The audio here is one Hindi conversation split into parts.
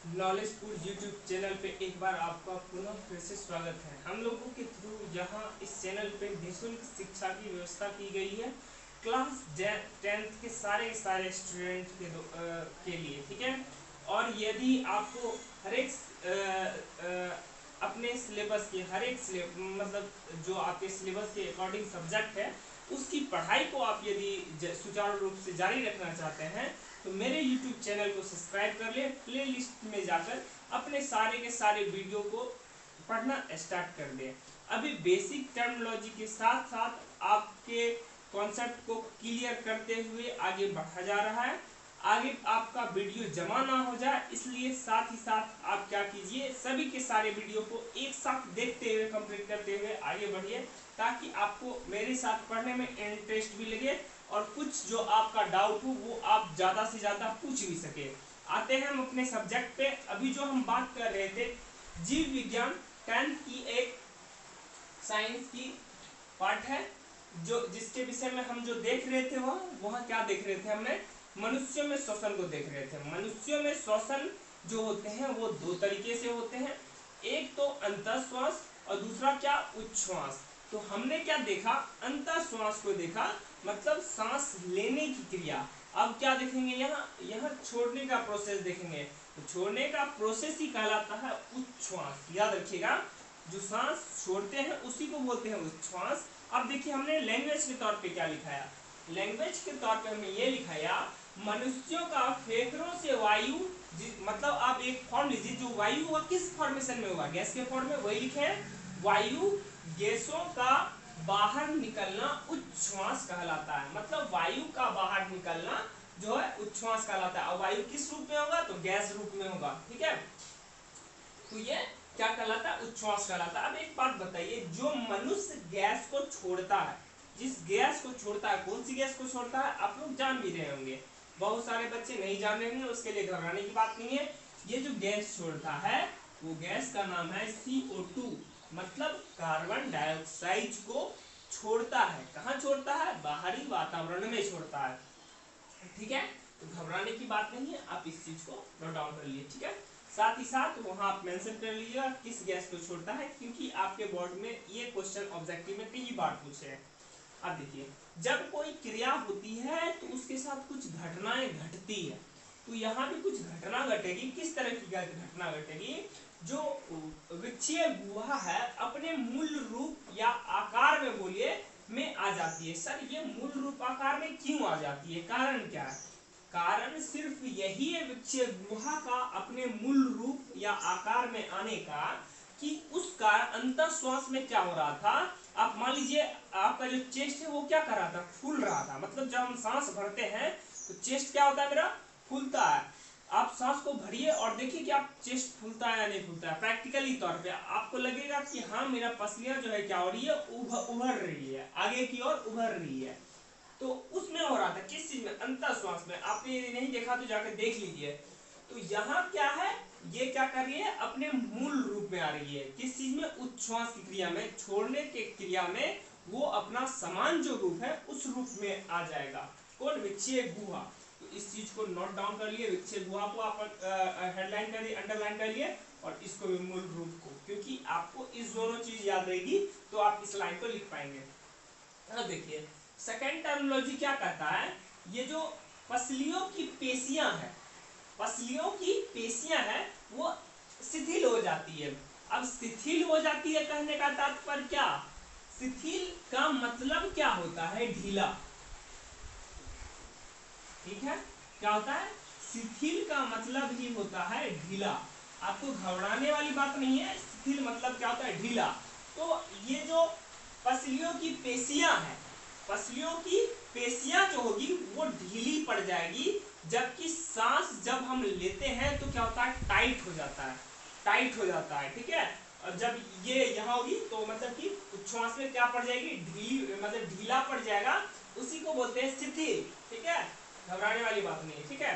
नॉलेजफुल यूट्यूब चैनल पे एक बार आपका पुनः फिर से स्वागत है। हम लोगों के थ्रू यहाँ इस चैनल पे निःशुल्क शिक्षा की व्यवस्था की गई है क्लास 10th के सारे स्टूडेंट के लिए, ठीक है। और यदि आपको हर एक अपने सिलेबस के मतलब जो आपके सिलेबस के अकॉर्डिंग सब्जेक्ट है उसकी पढ़ाई को आप यदि सुचारू रूप से जारी रखना चाहते हैं तो मेरे YouTube चैनल को सब्सक्राइब कर ले, प्ले लिस्ट में जाकर अपने सारे के सारे वीडियो को पढ़ना स्टार्ट कर दे। अभी बेसिक टर्मिनोलॉजी के साथ साथ आपके कॉन्सेप्ट को क्लियर करते हुए आगे बढ़ा जा रहा है। आगे आपका वीडियो जमा ना हो जाए इसलिए साथ ही साथ आप क्या कीजिए, सभी के सारे वीडियो को एक साथ देखते हुए कंप्लीट करते हुए आगे बढ़िए, ताकि आपको मेरे साथ पढ़ने में इंटरेस्ट भी लगे और कुछ जो आपका डाउट हो वो आप ज्यादा से ज्यादा पूछ भी सके। आते हैं हम अपने सब्जेक्ट पे। अभी जो हम बात कर रहे थे जीव विज्ञान 10th की एक साइंस की पार्ट है, जो जिसके विषय में हम जो देख रहे थे वहाँ क्या देख रहे थे, हमने मनुष्यों में श्वसन को देख रहे थे। मनुष्यों में श्वसन जो होते हैं वो दो तरीके से होते हैं, एक तो अंतःश्वास और दूसरा क्या, उच्छ्वास। तो हमने क्या देखा, अंतःश्वास को देखा, मतलब सांस लेने की क्रिया। अब क्या देखेंगे, यहाँ छोड़ने का प्रोसेस देखेंगे। तो छोड़ने का प्रोसेस ही कहलाता है उच्छ्वास, याद रखिएगा। जो सांस छोड़ते हैं उसी को बोलते हैं उच्छ्वास। अब देखिए हमने लैंग्वेज के तौर पे क्या लिखाया, लैंग्वेज के तौर पे हमने ये लिखाया, मनुष्यों का फेफड़ों से वायु, मतलब आप एक फॉर्म लीजिए, जो वायु होगा किस फॉर्मेशन में होगा, गैस के फॉर्म में, वही लिखे वायु गैसों का बाहर निकलना उच्छ्वास कहलाता है। मतलब वायु का बाहर निकलना जो है उच्छ्वास कहलाता है। और वायु किस रूप में होगा, तो गैस रूप में होगा, ठीक है। तो ये क्या कहलाता है, उच्छ्वास कहलाता है। अब एक बात बताइए, जो मनुष्य गैस को छोड़ता है, जिस गैस को छोड़ता है, कौन सी गैस को छोड़ता है, आप लोग जान भी रहे होंगे, बहुत सारे बच्चे नहीं जान रहे होंगे, उसके लिए घबराने की बात नहीं है। ये जो गैस छोड़ता है वो गैस का नाम है CO2, मतलब कार्बन डाइऑक्साइड को छोड़ता है। कहाँ छोड़ता है, बाहरी वातावरण में छोड़ता है, ठीक है। तो घबराने की बात नहीं है, आप इस चीज को नोट डाउन कर लिए, ठीक है। साथ ही साथ वहां आप मेंशन कर लीजिएगा किस गैस को छोड़ता है, क्योंकि आपके बोर्ड में ये क्वेश्चन ऑब्जेक्टिव में कई बार पूछे हैं। अब देखिए, जब कोई क्रिया होती है तो उसके साथ कुछ घटनाएं घटती है। तो यहाँ भी कुछ घटना घटेगी। किस तरह की घटना घटेगी, जो वृक्षीय गुहा है अपने मूल रूप या आकार में, बोलिए, में आ जाती है। सर ये मूल रूप आकार में क्यों आ जाती है, कारण क्या है, कारण सिर्फ यही है वृक्षीय गुहा का अपने मूल रूप या आकार में आने का, कि उसका अंतःश्वास में क्या हो रहा था। आप मान लीजिए आपका जो चेस्ट है वो क्या कर रहा था, फूल रहा था। मतलब जब हम सांस भरते हैं तो चेस्ट क्या होता है, मेरा फूलता है। आप सांस को भरिए और देखिए कि आप चेस्ट फूलता है या नहीं फूलता है। प्रैक्टिकली तौर पे आपको लगेगा कि हाँ मेरा पसलियां जो है क्या हो रही है, उभर रही है, आगे की ओर उभर रही है। तो उसमें हो रहा था, किस चीज में, अंतःश्वास में। आपने यदि नहीं देखा तो जाकर देख लीजिए। तो यहाँ क्या है, ये क्या कर रही है, अपने मूल रूप में आ रही है। किस चीज में, उच्छ्वास की क्रिया में, छोड़ने के क्रिया में वो अपना समान जो रूप है उस रूप में आ जाएगा। कौन, वृक्षीय गुहा। तो इस चीज को नोट डाउन कर लिए, वृक्षीय गुहा को आप हेडलाइन कर लिए, अंडरलाइन कर लिए, और इसको भी मूल रूप को, क्योंकि आपको इस दोनों चीज याद रहेगी तो आप इस लाइन को लिख पाएंगे। अब देखिए सेकेंड टर्मिनोलॉजी क्या कहता है, ये जो पसलियों की पेशियां है, पसलियों की पेशियां है वो शिथिल हो जाती है। अब शिथिल हो जाती है कहने का तात्पर्य क्या, शिथिल का मतलब क्या होता है, ढीला, ठीक है। क्या होता है, शिथिल का मतलब ही होता है ढीला। आपको घबराने वाली बात नहीं है, शिथिल मतलब क्या होता है, ढीला। तो ये जो पसलियों की पेशियां है, पसलियों की पेशियां जो होगी वो ढीली पड़ जाएगी, जबकि सांस जब हम लेते हैं तो क्या होता है, टाइट हो जाता है, टाइट हो जाता है, ठीक है। और जब ये यहाँ होगी तो मतलब कि उच्छ्वास में क्या पड़ जाएगी, ढीली, मतलब ढीला पड़ जाएगा, उसी को बोलते हैं शिथिल, ठीक है। घबराने वाली बात नहीं है, ठीक है।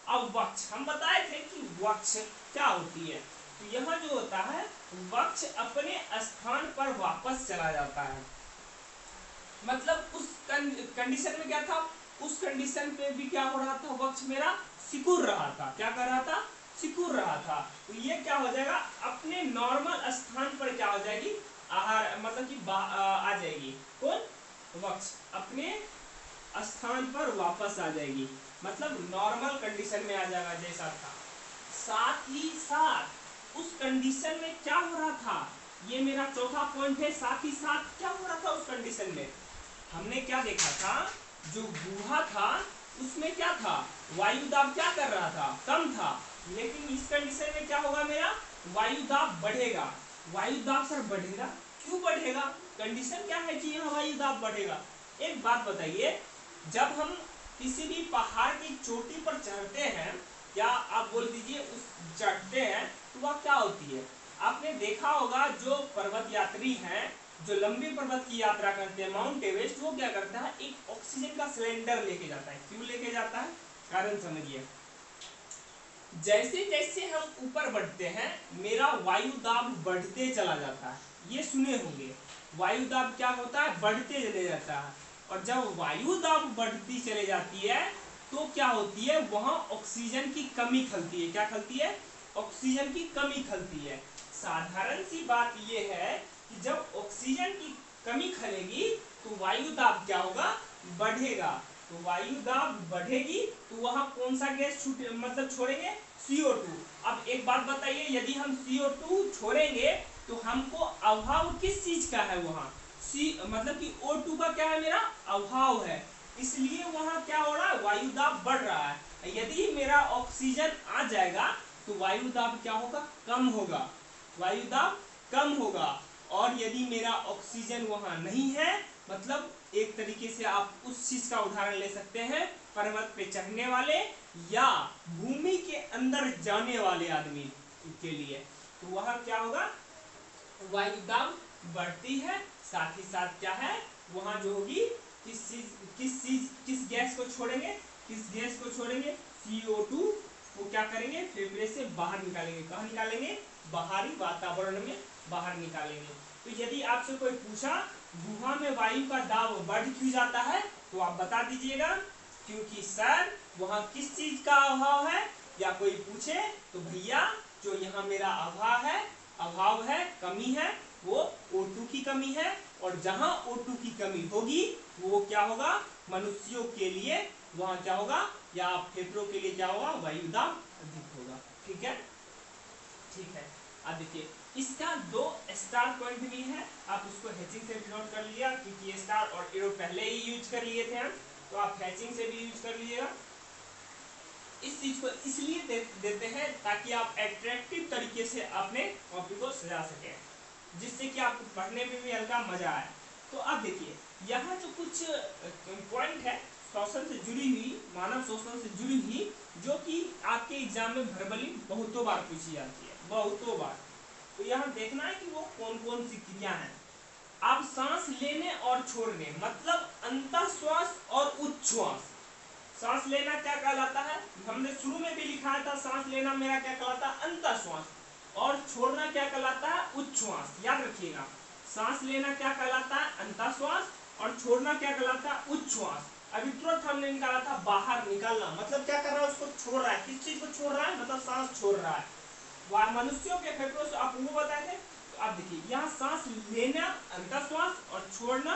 अब वक्ष, हम बताए थे कि वक्ष क्या होती है। तो यहाँ जो होता है वक्ष अपने स्थान पर वापस चला जाता है। मतलब उस कंडीशन में क्या था, उस कंडीशन पे भी क्या हो रहा था, वक्ष मेरा सिकुड़ रहा था। क्या कर रहा था, सिकुड़ रहा था, तो ये क्या हो जाएगा, अपने नॉर्मल स्थान पर क्या हो जाएगी, आहार मतलब कि आ जाएगी। कौन, वक्ष अपने स्थान पर वापस आ जाएगी, मतलब नॉर्मल कंडीशन में आ जाएगा जैसा था। साथ ही साथ उस कंडीशन में क्या हो रहा था, ये मेरा चौथा पॉइंट है। साथ ही साथ क्या हो रहा था उस कंडीशन में, हमने क्या देखा था, जो गुहा था उसमें क्या था, वायु दाब क्या कर रहा था, कम था। लेकिन इस कंडीशन में क्या होगा, मेरा वायु दाब बढ़ेगा। वायु दाब सर बढ़ेगा, क्यों बढ़ेगा, कंडीशन क्या है कि यहाँ वायु दाब बढ़ेगा। एक बात बताइए, जब हम किसी भी पहाड़ की चोटी पर चढ़ते हैं, या आप बोल दीजिए उस चढ़ते हैं, तो वह क्या होती है, आपने देखा होगा जो पर्वत यात्री हैं, जो लंबी पर्वत की यात्रा करते हैं, माउंट एवरेस्ट, वो क्या करता है, एक ऑक्सीजन का सिलेंडर लेके जाता है। क्यों लेके जाता है, कारण समझिए। जैसे जैसे हम ऊपर बढ़ते हैं, मेरा वायु दाब बढ़ते चला जाता है। ये सुने होंगे, वायु दाब क्या होता है, बढ़ते चले जाता है। और जब वायु दाब बढ़ती चले जाती है, तो क्या होती है, वहां ऑक्सीजन की कमी खलती है। क्या खलती है, ऑक्सीजन की कमी खलती है। साधारण सी बात यह है कि जब ऑक्सीजन की कमी खलेगी, तो वायु दाब क्या होगा, बढ़ेगा। तो वायु दाब बढ़ेगी, तो वहां कौन सा गैस मतलब छोड़ेंगे, CO2। अब एक बात बताइए, यदि हम CO2 छोड़ेंगे, तो हमको अभाव किस चीज का है, वहां मतलब कि O2 का क्या है, मेरा अभाव है। इसलिए वहां क्या हो रहा है, वायु दाब बढ़ रहा है। यदि मेरा ऑक्सीजन आ जाएगा, तो वायु दाब क्या होगा, कम होगा, वायु दाब कम होगा। और यदि मेरा ऑक्सीजन वहां नहीं है, मतलब एक तरीके से आप उस चीज का उदाहरण ले सकते हैं, पर्वत पे चढ़ने वाले या भूमि के अंदर जाने वाले आदमी के लिए, तो वहां क्या होगा, वायु दाब बढ़ती है। साथ ही साथ क्या है, वहां जो होगी, किस गैस को छोड़ेंगे, किस गैस को छोड़ेंगे, CO2 को क्या करेंगे, फेफड़े से बाहर निकालेंगे। कहाँ निकालेंगे, बाहरी वातावरण में बाहर निकालेंगे। तो यदि आपसे कोई पूछा गुहा में वायु का दाब बढ़ क्यों जाता है, तो आप बता दीजिएगा, क्योंकि सर वहां किस चीज का अभाव है। या कोई पूछे तो भैया जो यहाँ मेरा अभाव है, कमी है, वो O2 की कमी है। और जहां O2 की कमी होगी, वो क्या होगा, मनुष्यों के लिए वहां क्या होगा, या फेफड़ों के लिए क्या होगा, वायु दाब अधिक होगा। ठीक है, ठीक है। अब देखिए, इसका 2 स्टार पॉइंट भी है, आप उसको हैचिंग से भी नोट कर लिया, क्योंकि ये स्टार और एरो पहले ही यूज कर लिए थे हम, तो आप हैचिंग से भी यूज कर लीजिएगा। इस चीज को इसलिए देते हैं ताकि आप अट्रैक्टिव तरीके से अपने कॉपी को सजा सकें, जिससे कि आपको पढ़ने में भी हल्का मजा आए। तो अब देखिए, यहाँ जो कुछ पॉइंट है शोषण से जुड़ी हुई, मानव शोषण से जुड़ी हुई, जो कि आपके एग्जाम में वर्बली बहुतों बार पूछी जाती है, बहुतों बार। तो यहाँ देखना है कि वो कौन कौन सी क्रिया है। आप सांस लेने और छोड़ने, मतलब अंतःश्वास और उच्छ्वास। सांस लेना क्या कहलाता है, हमने शुरू में भी लिखा था, सांस लेना मेरा क्या कहलाता है, अंतःश्वास, और छोड़ना क्या कहलाता है, उच्छ्वास। याद रखिएगा, सांस लेना क्या कहलाता है, अंतःश्वास, और छोड़ना क्या कहलाता है, उच्छ्वास। अभी तुरंत हमने निकाला था बाहर निकालना, मतलब क्या कर रहा है, उसको छोड़ रहा है। किस चीज को छोड़ रहा है, मतलब सांस छोड़ रहा है। वह मनुष्यों के फेफड़ों से आप वो बताए थे। तो आप देखिए, यहाँ सांस लेना अंतःश्वास और छोड़ना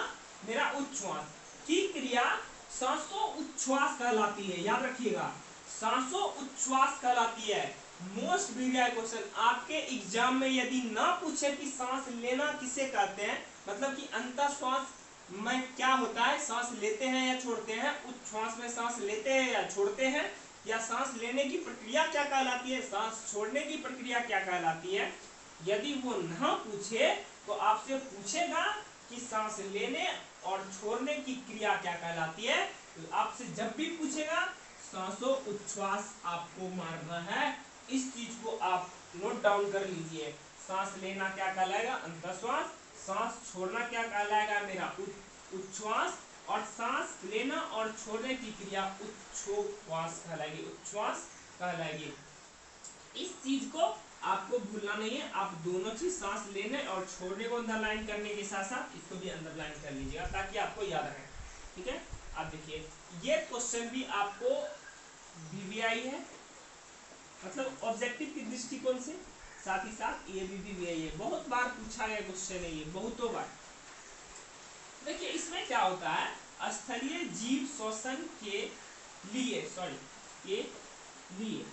मेरा उच्छ्वास की क्रिया सांसों उच्छ्वास कहलाती है। याद रखिएगा, सांसों उच्छ्वास कहलाती है। मोस्ट प्रीवियस क्वेश्चन आपके एग्जाम में यदि ना पूछे कि सांस लेना किसे कहते हैं, मतलब कि अंतःश्वास में क्या होता है, सांस लेते हैं या छोड़ते हैं, उच्छ्वास में सांस लेते हैं या छोड़ते हैं, या सांस लेने की प्रक्रिया क्या कहलाती है, सांस छोड़ने की प्रक्रिया क्या कहलाती है, यदि वो ना पूछे तो आपसे पूछेगा कि सांस लेने और छोड़ने की क्रिया क्या कहलाती है। तो आपसे जब भी पूछेगा, सांसों उच्छ्वास आपको मारना है। इस चीज को आप नोट डाउन कर लीजिए। सांस लेना क्या कहलाएगा, अंतःश्वास। सांस छोड़ना क्या कहलाएगा, मेरा उच्छ्वास। और सांस लेना और छोड़ने की क्रिया उच्छ्वास कहलाएगी, उच्छ्वास कहलाएगी। इस चीज को आपको भूलना नहीं है। आप दोनों चीज, सांस लेने और छोड़ने को अंडरलाइन करने के साथ साथ इसको भी अंडरलाइन कर लीजिएगा, ताकि आपको याद रहे। ठीक है, आप देखिए, ये क्वेश्चन भी आपको VVI है, मतलब ऑब्जेक्टिव की दृष्टिकोण से, साथ ही साथ ये भी है। बहुत बार पूछा गया क्वेश्चन है ये, बहुतों बार। देखिए इसमें क्या होता है, स्थलीय जीव श्वसन के लिए, के लिए,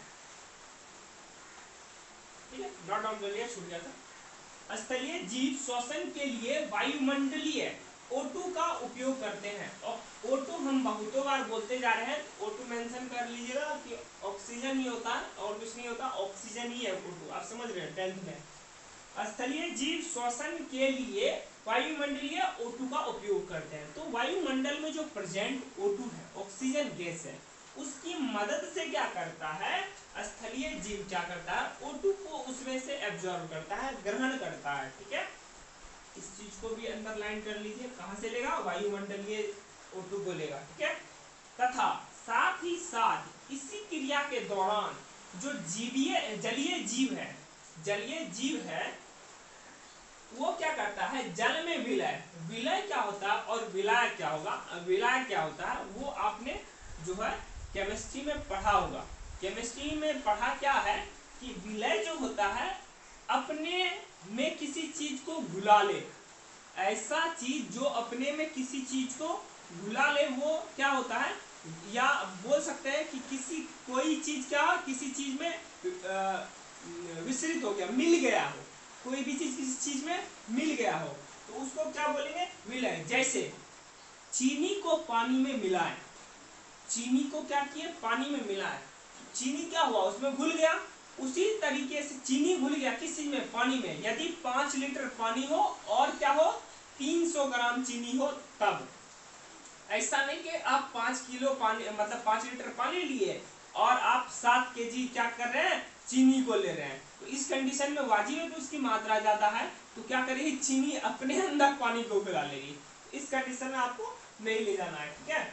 ठीक है, डॉट डाउन कर लिया, छूट गया था। स्थलीय जीव श्वसन के लिए वायुमंडलीय O2 का उपयोग करते हैं। और O2 हम बहुतों बार बोलते जा रहे हैं, O2 मेंशन कर लीजिएगा कि ऑक्सीजन ही होता है और कुछ नहीं होता, ऑक्सीजन ही है O2, आप समझ रहे हैं 10th में। स्थलीय जीव श्वसन के लिए वायुमंडलीय O2 का उपयोग करते हैं। तो वायुमंडल में जो प्रेजेंट O2 है, ऑक्सीजन गैस है, उसकी मदद से क्या करता है, स्थलीय जीव क्या करता है, O2 को उसमें से एब्जॉर्ब करता है, ग्रहण करता है। ठीक है, इस चीज को भी अंडरलाइन कर लीजिए, कहां से लेगा, वायुमंडलीय O2 को लेगा। ठीक है, तथा साथ ही साथ इसी क्रिया के दौरान जो जलीय जीव है वो क्या करता है, जल में विलय क्या होता है और विलय क्या होगा, विलय क्या होता है वो आपने जो है केमिस्ट्री में पढ़ा होगा। केमिस्ट्री में पढ़ा क्या है कि विलय जो होता है अपने में किसी चीज को घुला ले, ऐसा चीज जो अपने में किसी चीज को घुला ले वो क्या होता है, या बोल सकते हैं कि कोई चीज क्या किसी चीज में विस्तृत हो गया, मिल गया हो, कोई भी चीज किसी चीज में मिल गया हो तो उसको क्या बोलेंगे, विलय। जैसे चीनी को पानी में मिलाएं, चीनी को क्या किए, पानी में मिलाएं, चीनी क्या हुआ, उसमें घुल गया। उसी तरीके से चीनी घुल गया किस चीज में, पानी में। यदि 5 लीटर पानी हो और क्या हो, 300 ग्राम चीनी हो, तब ऐसा नहीं कि आप 5 किलो पानी मतलब 5 लीटर पानी लिए और आप 7 केजी क्या कर रहे हैं, चीनी को ले रहे हैं। तो इस कंडीशन में वाजिब है कि उसकी मात्रा ज्यादा है तो क्या करेगी, चीनी अपने अंदर पानी को पिला लेगी। इस कंडीशन में आपको नहीं ले जाना है। ठीक है,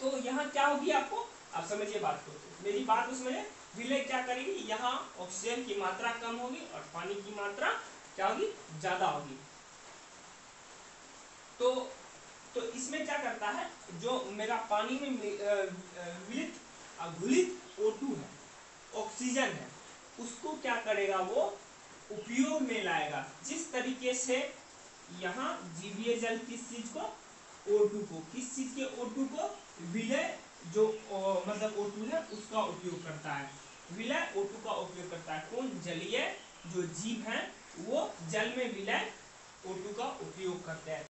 तो यहाँ क्या होगी, आपको आप समझिए बात को, मेरी बात को समझिए। विलय क्या करेगी, यहाँ ऑक्सीजन की मात्रा कम होगी और पानी की मात्रा क्या होगी, ज्यादा होगी। तो इसमें क्या करता है, जो मेरा पानी में मिलित घुलित O2 है, ऑक्सीजन है, उसको क्या करेगा, वो उपयोग में लाएगा। जिस तरीके से यहाँ जीवीय जल किस चीज को, O2 को, किस चीज के O2 को, विलय जो मतलब O2 है उसका उपयोग करता है, विलय O2 का उपयोग करता है। कौन, जलीय जो जीव हैं वो जल में विलय O2 का उपयोग करते हैं।